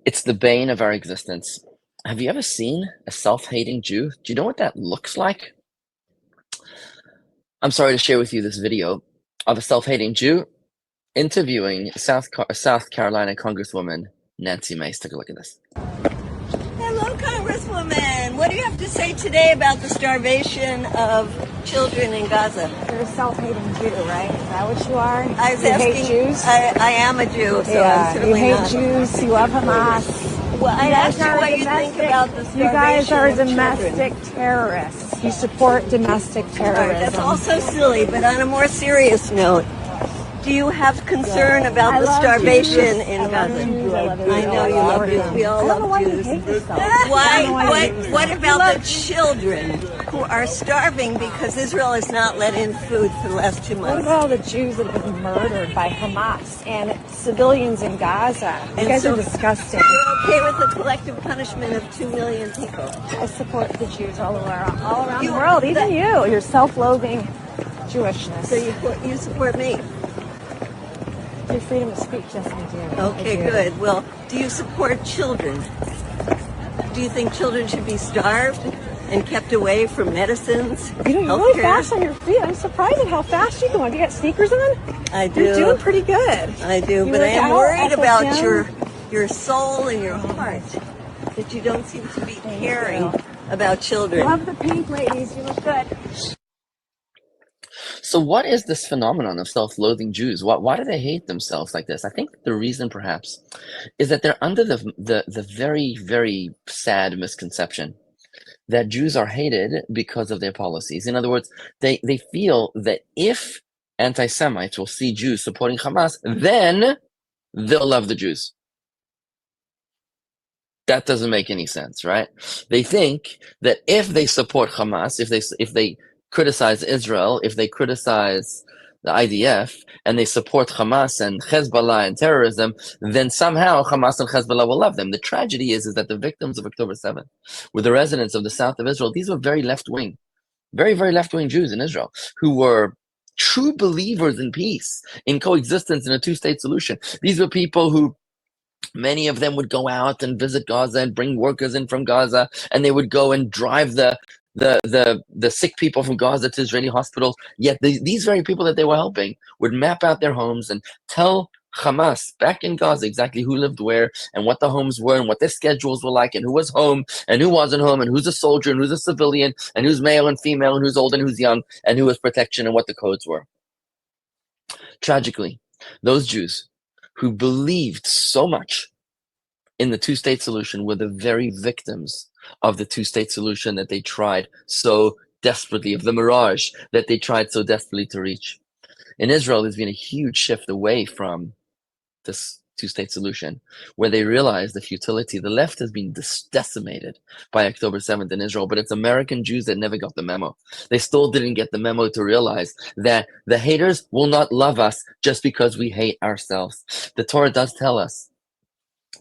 It's the bane of our existence. Have you ever seen a self-hating Jew? Do you know what that looks like? I'm sorry to share with you this video of a self-hating Jew interviewing South Carolina Congresswoman Nancy Mace. Take a look at this. Hello, Congresswoman. What do you have to say today about the starvation of children in Gaza? You're a self-hating Jew, right? Is that what you are? I was you asking, hate Jews? I am a Jew, so I'm certainly you hate not. Jews, you love Hamas. Well, I asked you what you think about the starvation. You guys are of domestic children. terrorists. You support domestic terrorism. Right, that's also silly, but on a more serious note, do you have concern about the starvation in Gaza? I know you love Jews. We all love Jews. What about the children who are starving because Israel has not let in food for the last 2 months? What about all the Jews that have been murdered by Hamas and civilians in Gaza? You guys are disgusting. You're okay with the collective punishment of 2 million people? I support the Jews all around the world, even you. Your self-loathing Jewishness. So you support me? Your freedom of speech, yes, I do. Okay, good. Well, do you support children? Do you think children should be starved and kept away from medicines? You're really fast on your feet. I'm surprised at how fast you're going. Do you got sneakers on? I do. You're doing pretty good. I do, but I am worried about your soul and your heart, that you don't seem to be caring about children. Love the pink, ladies. You look good. So what is this phenomenon of self-loathing Jews? Why do they hate themselves like this? I think the reason perhaps is that they're under the very, very sad misconception that Jews are hated because of their policies. In other words, they feel that if anti-Semites will see Jews supporting Hamas, then they'll love the Jews. That doesn't make any sense, right? They think that if they support Hamas, if they criticize Israel, if they criticize the IDF, and they support Hamas and Hezbollah and terrorism, then somehow Hamas and Hezbollah will love them. The tragedy is that the victims of October 7th were the residents of the south of Israel. These were very left-wing, very, very left-wing Jews in Israel who were true believers in peace, in coexistence, in a two-state solution. These were people who, many of them would go out and visit Gaza and bring workers in from Gaza, and they would go and drive the sick people from Gaza to Israeli hospitals. Yet these very people that they were helping would map out their homes and tell Hamas back in Gaza exactly who lived where and what the homes were and what their schedules were like and who was home and who wasn't home and who's a soldier and who's a civilian and who's male and female and who's old and who's young and who was protection and what the codes were. Tragically, those Jews who believed so much in the two-state solution were the very victims of the two-state solution that they tried so desperately, of the mirage that they tried so desperately to reach. In Israel, there's been a huge shift away from this two-state solution, where they realized the futility. The left has been decimated by October 7th in Israel, but it's American Jews that never got the memo. They still didn't get the memo to realize that the haters will not love us just because we hate ourselves. The Torah does tell us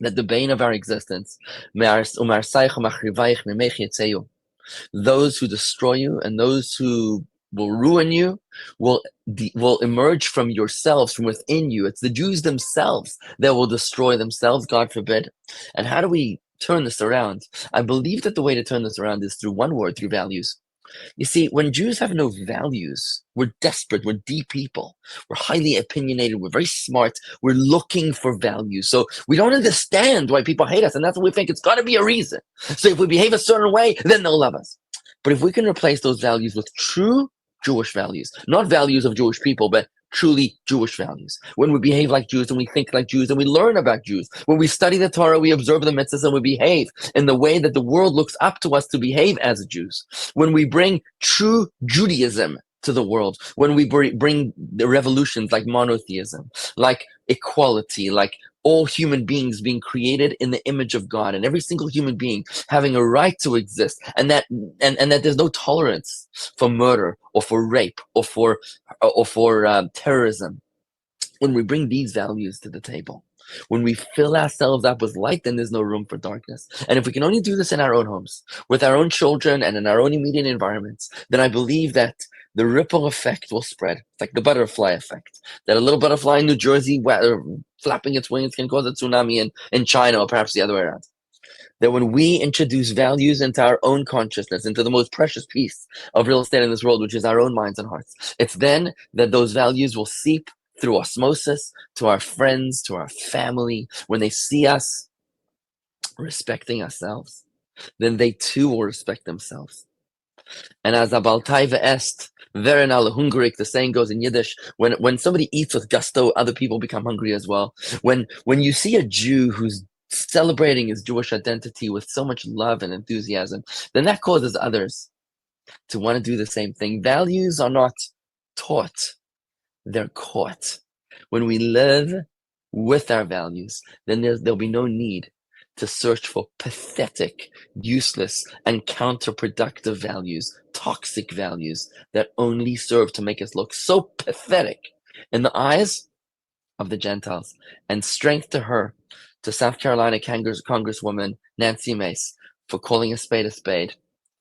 that the bane of our existence, those who destroy you and those who will ruin you will emerge from yourselves, from within you. It's the Jews themselves that will destroy themselves, God forbid. And how do we turn this around? I believe that the way to turn this around is through one word, through values. You see, when Jews have no values, we're desperate, we're deep people, we're highly opinionated, we're very smart, we're looking for values. So we don't understand why people hate us, and that's what we think. It's got to be a reason. So if we behave a certain way, then they'll love us. But if we can replace those values with true Jewish values, not values of Jewish people, but truly Jewish values, when we behave like Jews and we think like Jews and we learn about Jews, when we study the Torah, we observe the mitzvahs, and we behave in the way that the world looks up to us to behave as Jews, when we bring true Judaism to the world, when we bring the revolutions like monotheism, like equality, like all human beings being created in the image of God, and every single human being having a right to exist, and that there's no tolerance for murder or for rape or for terrorism. When we bring these values to the table, When we fill ourselves up with light, then there's no room for darkness. And if we can only do this in our own homes, with our own children and in our own immediate environments, then I believe that the ripple effect will spread. It's like the butterfly effect. That a little butterfly in New Jersey flapping its wings can cause a tsunami in China, or perhaps the other way around. That when we introduce values into our own consciousness, into the most precious piece of real estate in this world, which is our own minds and hearts, it's then that those values will seep through osmosis to our friends, to our family. When they see us respecting ourselves, then they too will respect themselves. And as abaltai ve'est, veren al hungrik, the saying goes in Yiddish, when somebody eats with gusto, other people become hungry as well. When you see a Jew who's celebrating his Jewish identity with so much love and enthusiasm, then that causes others to want to do the same thing. Values are not taught, they're caught. When we live with our values, then there'll be no need to search for pathetic, useless, and counterproductive values, toxic values that only serve to make us look so pathetic in the eyes of the Gentiles. And strength to her, to South Carolina Congresswoman Nancy Mace, for calling a spade a spade.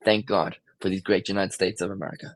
Thank God for these great United States of America.